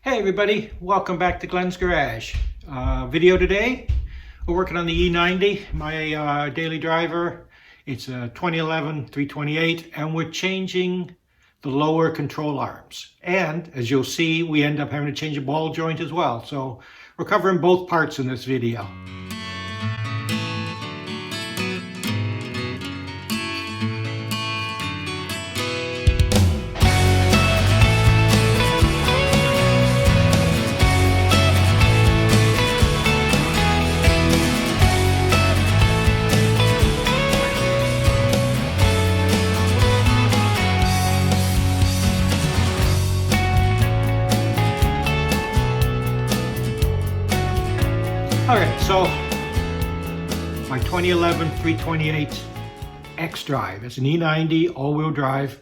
Hey everybody, welcome back to Glenn's Garage. Video today, we're working on the E90, my daily driver. It's a 2011 328 and we're changing the lower control arms. And as you'll see, we end up having to change a ball joint as well. So we're covering both parts in this video. Alright, so my 2011 328 XDrive. It's an E90 all-wheel drive.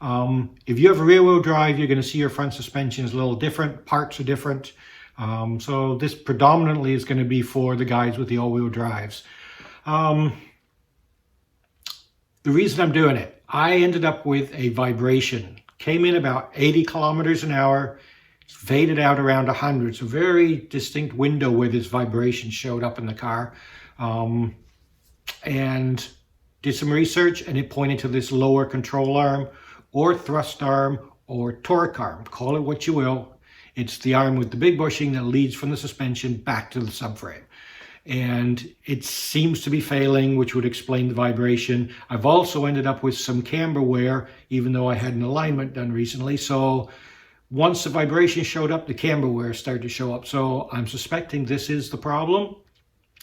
If you have a rear-wheel drive, you're going to see your front suspension is a little different. Parts are different. So this predominantly is going to be for the guys with the all-wheel drives. The reason I'm doing it, I ended up with a vibration. Came in about 80 kilometers an hour. Faded out around 100, so very distinct window where this vibration showed up in the car, and did some research and it pointed to this lower control arm or thrust arm or torque arm, call it what you will. It's the arm with the big bushing that leads from the suspension back to the subframe, and it seems to be failing, which would explain the vibration. I've also ended up with some camber wear, even though I had an alignment done recently. So once the vibration showed up, the camber wear started to show up. So I'm suspecting this is the problem.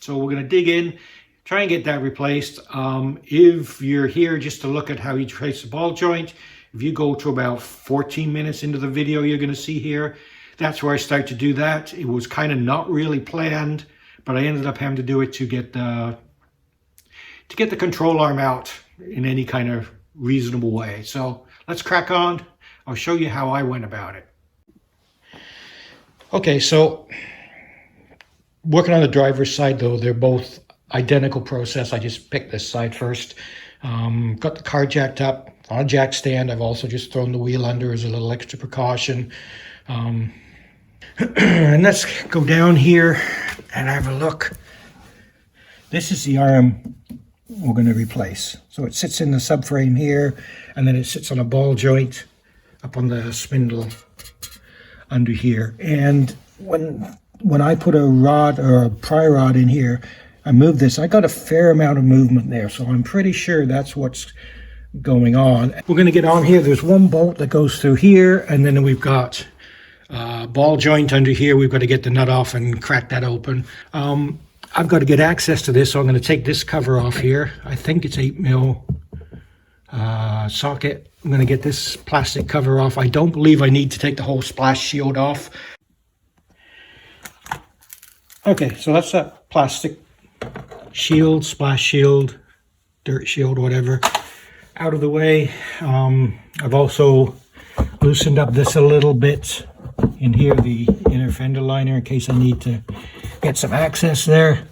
So we're going to dig in, try and get that replaced. If you're here just to look at how you replace the ball joint, if you go to about 14 minutes into the video you're going to see here, that's where I start to do that. It was kind of not really planned, but I ended up having to do it to get the control arm out in any kind of reasonable way. So let's crack on. I'll show you how I went about it. Okay, so working on the driver's side though, they're both identical process. I just picked this side first. Got the car jacked up on a jack stand. I've also just thrown the wheel under as a little extra precaution. And let's go down here and have a look. This is the arm we're going to replace. So it sits in the subframe here, and then it sits on a ball joint up on the spindle under here. And when I put a rod or a pry rod in here, I moved this, I got a fair amount of movement there, so I'm pretty sure that's what's going on. We're going to get on here. There's one bolt that goes through here, and then we've got a ball joint under here. We've got to get the nut off and crack that open. I've got to get access to this, so I'm going to take this cover off here. I think it's 8mm socket. I'm going to get this plastic cover off. I don't believe I need to take the whole splash shield off. Okay, so that's that plastic shield, splash shield, dirt shield, whatever, out of the way. I've also loosened up this a little bit in here, the inner fender liner, in case I need to get some access there.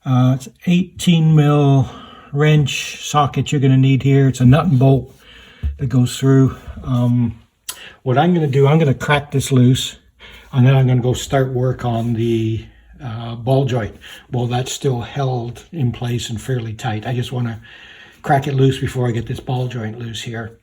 It's 18mm wrench socket you're going to need here. It's a nut and bolt that goes through. What I'm going to do, I'm going to crack this loose, and then I'm going to go start work on the ball joint. Well, that's still held in place and fairly tight. I just want to crack it loose before I get this ball joint loose here.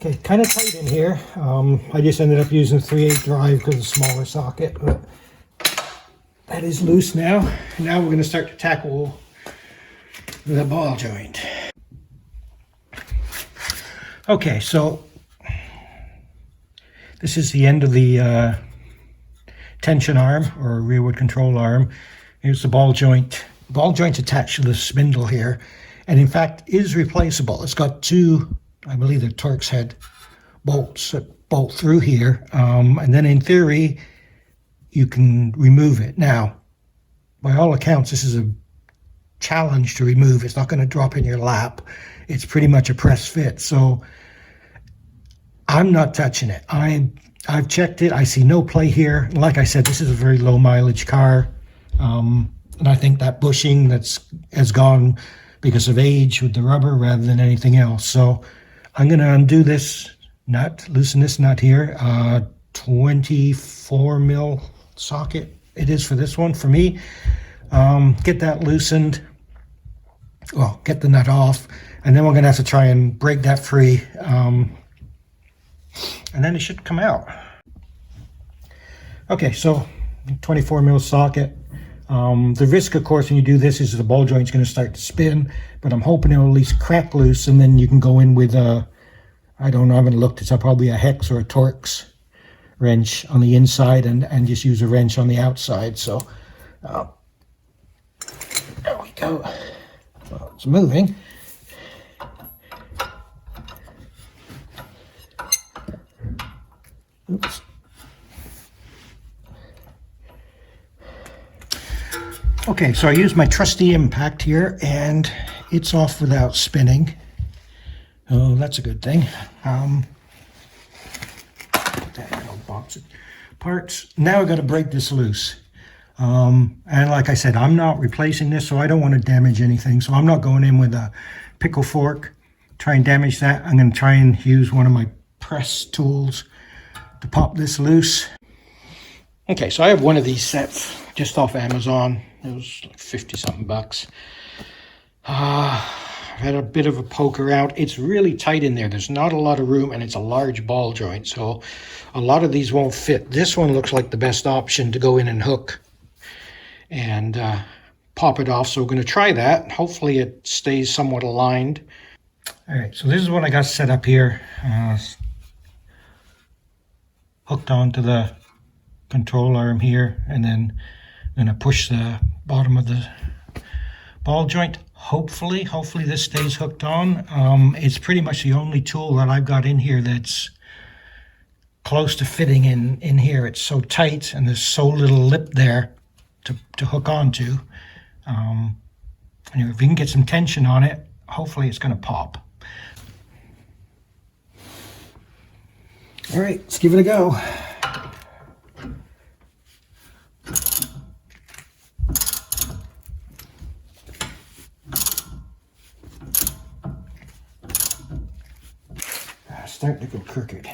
Okay, kind of tight in here. I just ended up using 3/8 drive because of the smaller socket, but that is loose now. Now we're going to start to tackle the ball joint. Okay, so this is the end of the tension arm or rearward control arm. Here's the ball joint. The ball joint's attached to the spindle here, and in fact is replaceable. It's got two, I believe they're Torx head bolts that bolt through here, and then in theory you can remove it. Now, by all accounts, this is a challenge to remove. It's not going to drop in your lap. It's pretty much a press fit. So I'm not touching it. I've checked it. I see no play here. Like I said, this is a very low mileage car. And I think that bushing has gone because of age with the rubber rather than anything else. So I'm going to undo this nut, loosen this nut here. 24 mil socket it is for this one for me. Get that loosened. Well, get the nut off, and then we're going to have to try and break that free. And then it should come out. Okay, so 24 mil socket. The risk, of course, when you do this is the ball joint's going to start to spin, but I'm hoping it'll at least crack loose, and then you can go in with I don't know, I haven't looked, it's probably a hex or a Torx wrench on the inside, and just use a wrench on the outside. So there we go. Well, it's moving. Oops. Okay, so I used my trusty impact here, and it's off without spinning. Oh, that's a good thing. Put that in a box of parts. Now I've got to break this loose. And like I said, I'm not replacing this, so I don't want to damage anything. So I'm not going in with a pickle fork, try and damage that. I'm going to try and use one of my press tools to pop this loose. Okay, so I have one of these sets just off Amazon. It was like 50 something bucks. I've had a bit of a poke around. It's really tight in there. There's not a lot of room, and it's a large ball joint, so a lot of these won't fit. This one looks like the best option to go in and hook and pop it off. So we're going to try that. Hopefully it stays somewhat aligned. All right, so this is what I got set up here. Hooked onto the control arm here, and then I'm going to push the bottom of the ball joint. Hopefully this stays hooked on. It's pretty much the only tool that I've got in here that's close to fitting in here. It's so tight, and there's so little lip there to hook onto. If we can get some tension on it, hopefully it's going to pop. All right, let's give it a go. Starting to go crooked.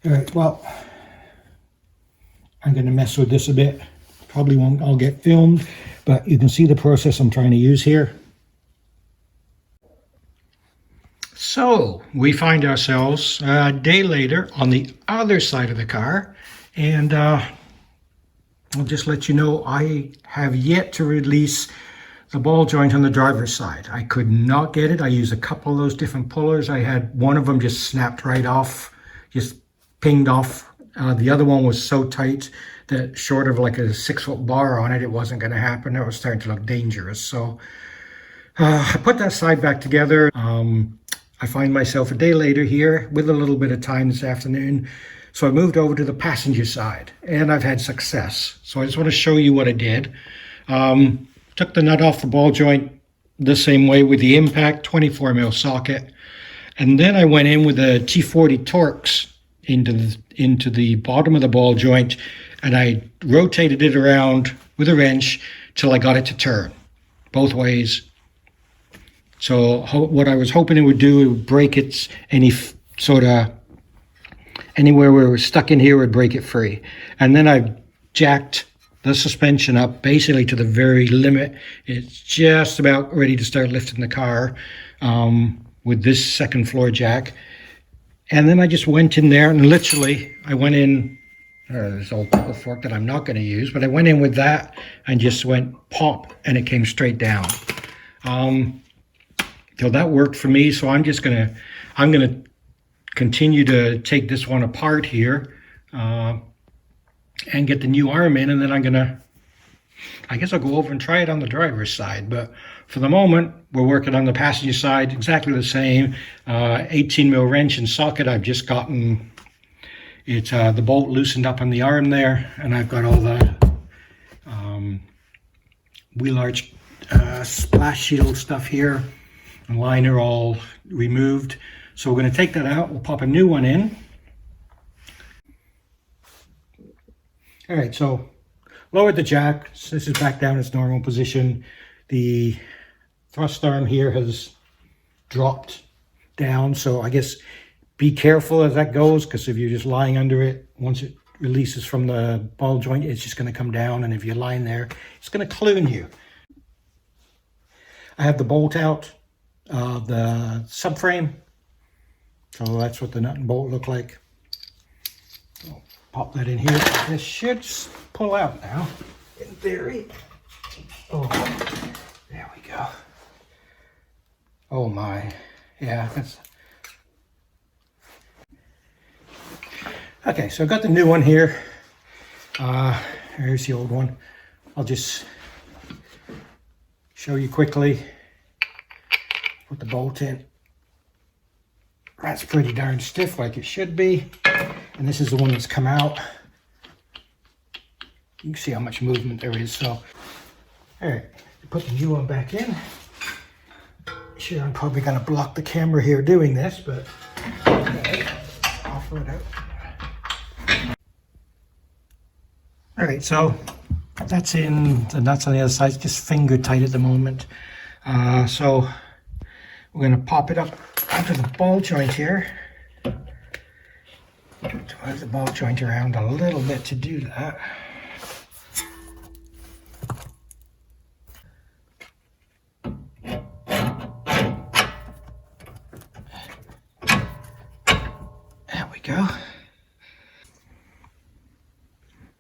All right, well, I'm going to mess with this a bit. Probably won't all get filmed, but you can see the process I'm trying to use here. So we find ourselves a day later on the other side of the car, and I'll just let you know I have yet to release the ball joint on the driver's side. I could not get it. I used a couple of those different pullers. I had one of them just snapped right off, just pinged off. The other one was so tight that short of like a 6-foot bar on it, it wasn't going to happen. It was starting to look dangerous. So I put that side back together. I find myself a day later here with a little bit of time this afternoon. So I moved over to the passenger side, and I've had success. So I just want to show you what I did. Took the nut off the ball joint the same way with the impact, 24 mil socket. And then I went in with a T40 Torx into the bottom of the ball joint, and I rotated it around with a wrench till I got it to turn both ways. So what I was hoping it would do, it would break its anywhere where it was stuck in here would break it free. And then I jacked the suspension up basically to the very limit. It's just about ready to start lifting the car with this second floor jack. And then I just went in there, and literally I went in, this old pickle fork that I'm not going to use, but I went in with that and just went pop, and it came straight down. So that worked for me. So I'm going to continue to take this one apart here and get the new arm in, and then I guess I'll go over and try it on the driver's side. But for the moment, we're working on the passenger side, exactly the same. 18 mil wrench and socket. I've just gotten the bolt loosened up on the arm there, and I've got all the wheel arch splash shield stuff here and liner all removed. So we're going to take that out. We'll pop a new one in. All right, so lowered the jack. So this is back down its normal position. The thrust arm here has dropped down, so I guess be careful as that goes, because if you're just lying under it, once it releases from the ball joint, it's just going to come down, and if you're lying there, it's going to clune you. I have the bolt out, the subframe, so that's what the nut and bolt look like. So pop that in here. This should pull out now, in theory. Oh, there we go. Oh my, yeah, that's... Okay, so I've got the new one here. Here's the old one. I'll just show you quickly. Put the bolt in. That's pretty darn stiff, like it should be. And this is the one that's come out. You can see how much movement there is. So, all right, put the new one back in. Sure, I'm probably going to block the camera here doing this, but okay, offer it out. All right, so that's in. The nuts on the other side, just finger tight at the moment. So we're going to pop it up onto the ball joint here. Move the ball joint around a little bit to do that. There we go.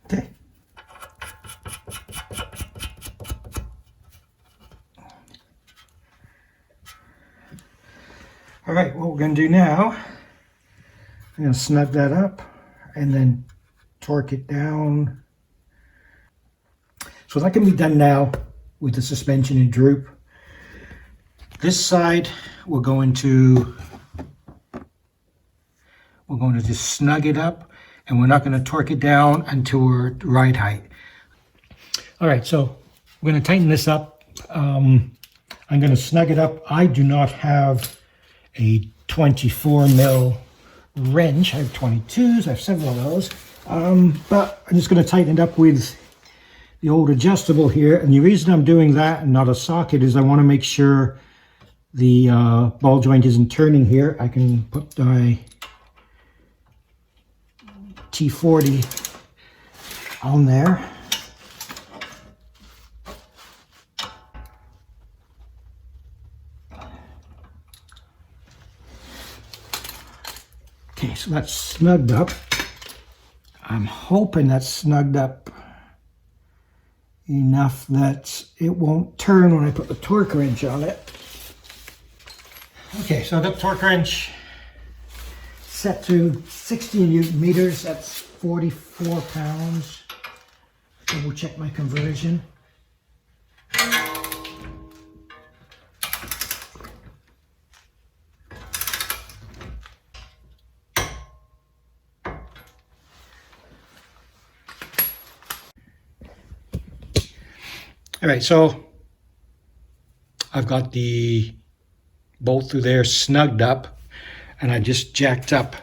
Okay. All right, what we're going to do now, I'm going to snug that up and then torque it down. So that can be done now with the suspension in droop. This side we're going to just snug it up, and we're not going to torque it down until we're ride height. All right, so we're going to tighten this up. I'm going to snug it up. I do not have a 24 mil wrench. I have 22s, I have several of those. But I'm just going to tighten it up with the old adjustable here. And the reason I'm doing that and not a socket is I want to make sure the ball joint isn't turning here. I can put my T40 on there. Okay, so that's snugged up. I'm hoping that's snugged up enough that it won't turn when I put the torque wrench on it. Okay, so I've got the torque wrench set to 60 Newton meters. That's 44 pounds. Double check my conversion. All right, so I've got the bolt through there snugged up, and I just jacked up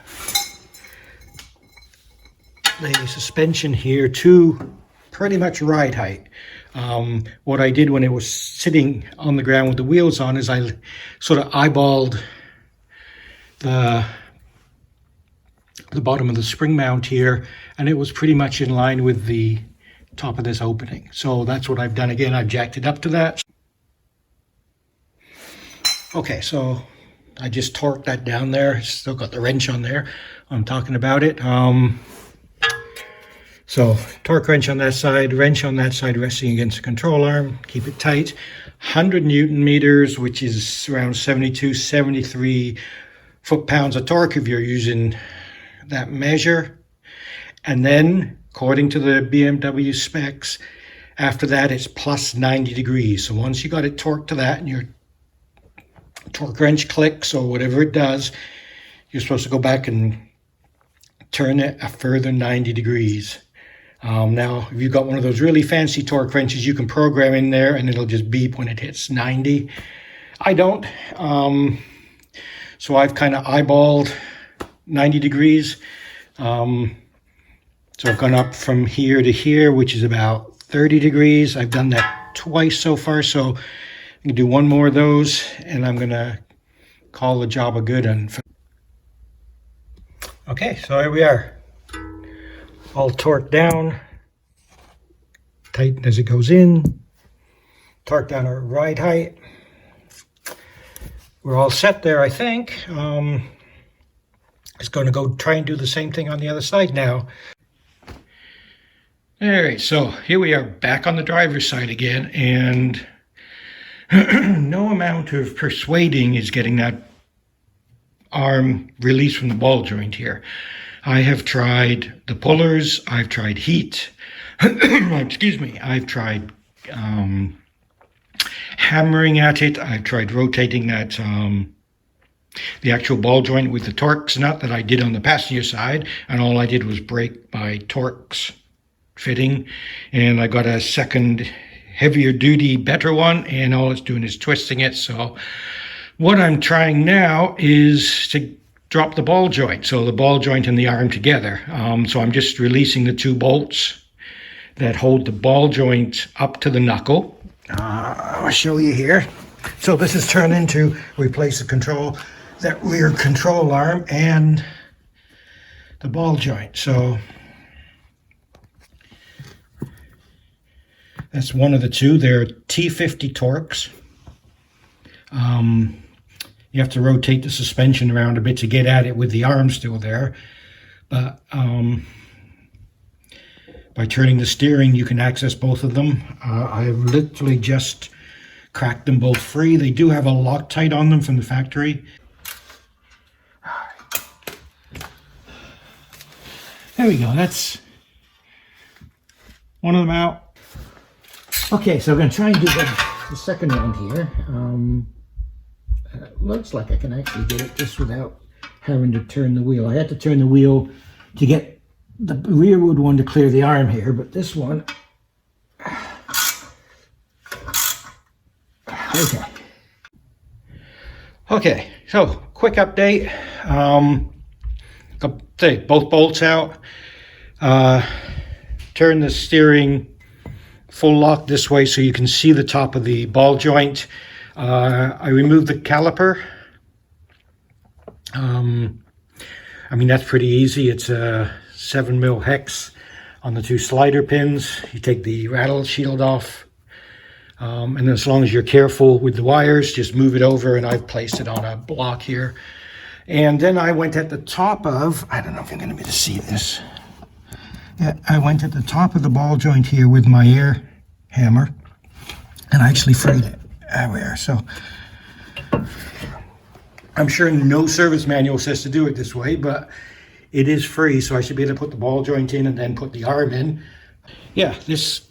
the suspension here to pretty much ride height. What I did when it was sitting on the ground with the wheels on is I sort of eyeballed the bottom of the spring mount here, and it was pretty much in line with the top of this opening. So that's what I've done. Again, I've jacked it up to that. Okay, so I just torqued that down there. Still got the wrench on there. I'm talking about it. So torque wrench on that side, wrench on that side resting against the control arm. Keep it tight. 100 Newton meters, which is around 72, 73 foot-pounds of torque if you're using that measure. And then, according to the BMW specs, after that it's plus 90 degrees. So once you got it torqued to that and your torque wrench clicks or whatever it does, you're supposed to go back and turn it a further 90 degrees. Now, if you've got one of those really fancy torque wrenches, you can program in there and it'll just beep when it hits 90. I don't. So I've kind of eyeballed 90 degrees. So I've gone up from here to here, which is about 30 degrees. I've done that twice so far, so I can do one more of those, and I'm gonna call the job a good one. Okay, so here we are. All torqued down, tightened as it goes in, torqued down our ride height. We're all set there, I think. Just going to go try and do the same thing on the other side now. All right, so here we are back on the driver's side again, and no amount of persuading is getting that arm released from the ball joint here. I have tried the pullers, I've tried heat, excuse me, I've tried hammering at it, I've tried rotating that the actual ball joint with the Torx nut that I did on the passenger side, and all I did was break my Torx fitting, and I got a second heavier duty better one, and all it's doing is twisting it. So what I'm trying now is to drop the ball joint, so the ball joint and the arm together. So I'm just releasing the two bolts that hold the ball joint up to the knuckle. I'll show you here. So this is turning to replace the control, that rear control arm and the ball joint. So that's one of the two. They're T50 Torx. You have to rotate the suspension around a bit to get at it with the arm still there. But by turning the steering, you can access both of them. I've literally just cracked them both free. They do have a Loctite on them from the factory. There we go, that's one of them out. Okay, so I'm going to try and do the second round here. It looks like I can actually get it just without having to turn the wheel. I had to turn the wheel to get the rearward one to clear the arm here, but this one... Okay, so quick update. Take both bolts out. Turn the steering full lock this way so you can see the top of the ball joint. I removed the caliper. I mean, that's pretty easy. It's a 7mm hex on the two slider pins. You take the rattle shield off. And then as long as you're careful with the wires, just move it over, and I've placed it on a block here. And then I went at the top of, I don't know if you're going to be able to see this. Yeah, I went at the top of the ball joint here with my air hammer, and I actually freed it. There we are. So I'm sure no service manual says to do it this way, but it is free, so I should be able to put the ball joint in and then put the arm in. Yeah, this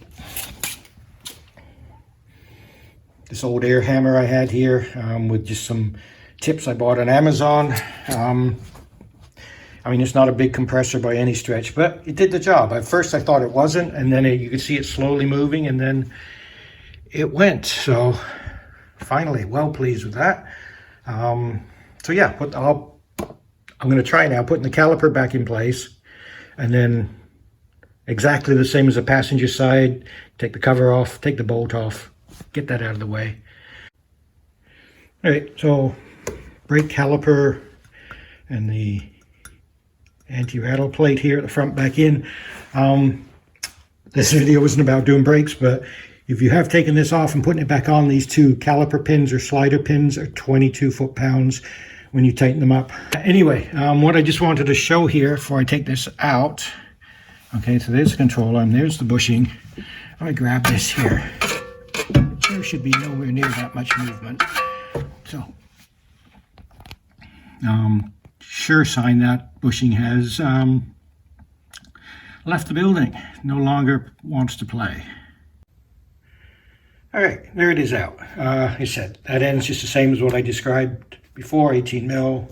old air hammer I had here with just some tips I bought on Amazon. I mean, it's not a big compressor by any stretch, but it did the job. At first I thought it wasn't, and then you could see it slowly moving, and then it went. So finally, well pleased with that. So yeah, I'm going to try now putting the caliper back in place, and then exactly the same as the passenger side. Take the cover off, take the bolt off, get that out of the way. All right, so brake caliper and the anti-rattle plate here at the front back in. This video isn't about doing brakes, but if you have taken this off and putting it back on, these two caliper pins or slider pins are 22 foot-pounds when you tighten them up. Anyway, what I just wanted to show here before I take this out. Okay, so there's the control arm, there's the bushing. I grab this here. There should be nowhere near that much movement. So, sure sign that bushing has left the building. No longer wants to play. All right, there it is out. Like I said, that end's just the same as what I described before, 18mm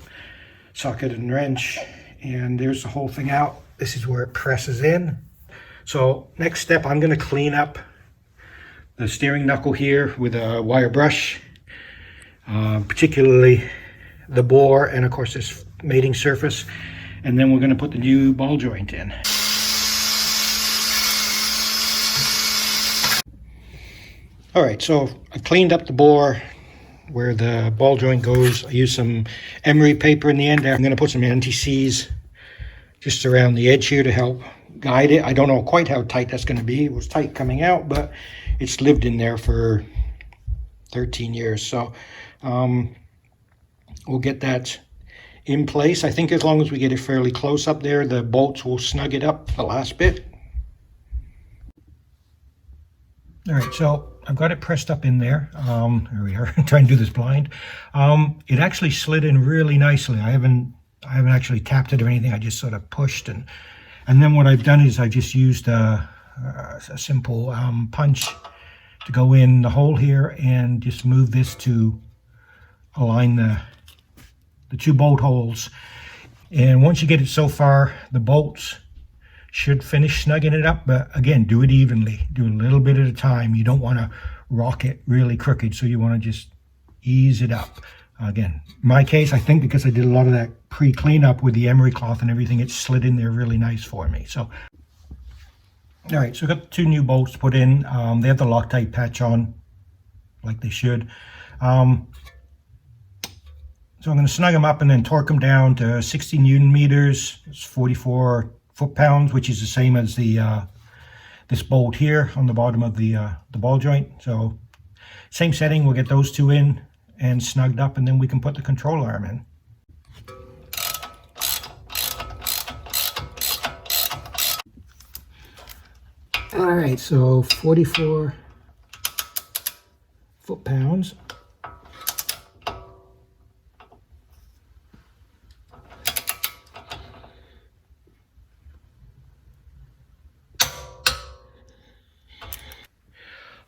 socket and wrench. And there's the whole thing out. This is where it presses in. So next step, I'm gonna clean up the steering knuckle here with a wire brush. Particularly the bore, and of course this mating surface. And then we're going to put the new ball joint in. All right, so I've cleaned up the bore where the ball joint goes. I used some emery paper in the end. I'm going to put some anti-seize just around the edge here to help guide it. I don't know quite how tight that's going to be. It was tight coming out, but it's lived in there for 13 years. So we'll get that in place. I think as long as we get it fairly close up there, the bolts will snug it up the last bit. All right, so I've got it pressed up in there. There we are. Trying to do this blind. It actually slid in really nicely. I haven't actually tapped it or anything. I just sort of pushed, and then what I've done is I just used a simple punch to go in the hole here and just move this to align the two bolt holes. And once you get it so far, the bolts should finish snugging it up, but again, do it evenly. Do a little bit at a time. You don't want to rock it really crooked, so you want to just ease it up. Again, in my case, I think because I did a lot of that pre-cleanup with the emery cloth and everything, it slid in there really nice for me. So, all right, so I've got the two new bolts put in. They have the Loctite patch on, like they should. So I'm going to snug them up and then torque them down to 60 Newton meters. It's 44 foot-pounds, which is the same as the this bolt here on the bottom of the ball joint. So same setting, we'll get those two in and snugged up, and then we can put the control arm in. All right, so 44 foot-pounds.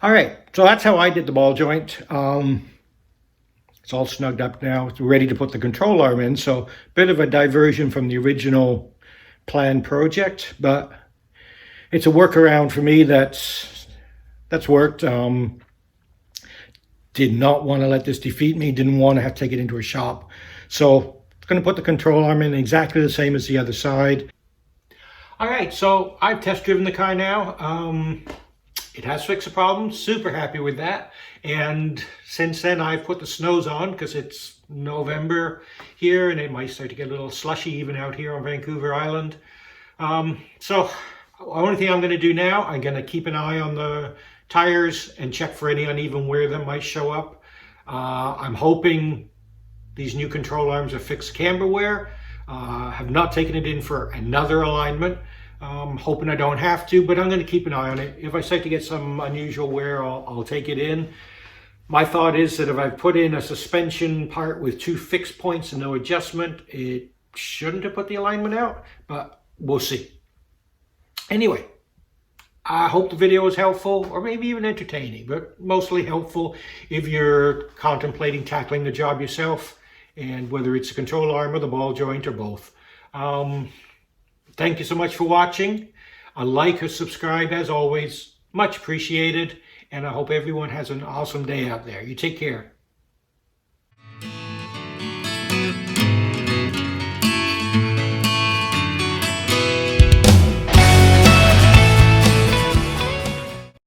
All right, so that's how I did the ball joint. It's all snugged up now. It's ready to put the control arm in. So a bit of a diversion from the original planned project, but it's a workaround for me that's worked. Did not want to let this defeat me. Didn't want to have to take it into a shop. So I'm going to put the control arm in exactly the same as the other side. All right, so I've test driven the car now. It has fixed the problem, super happy with that. And since then I've put the snows on because it's November here and it might start to get a little slushy even out here on Vancouver Island. So the only thing I'm going to do now, I'm going to keep an eye on the tires and check for any uneven wear that might show up. I'm hoping these new control arms have fixed camber wear. Have not taken it in for another alignment. Hoping I don't have to, but I'm going to keep an eye on it. If I start to get some unusual wear, I'll take it in. My thought is that if I put in a suspension part with two fixed points and no adjustment, it shouldn't have put the alignment out, but we'll see. Anyway, I hope the video was helpful, or maybe even entertaining, but mostly helpful if you're contemplating tackling the job yourself, and whether it's a control arm or the ball joint or both. Thank you so much for watching. A like or subscribe, as always, much appreciated. And I hope everyone has an awesome day out there. You take care.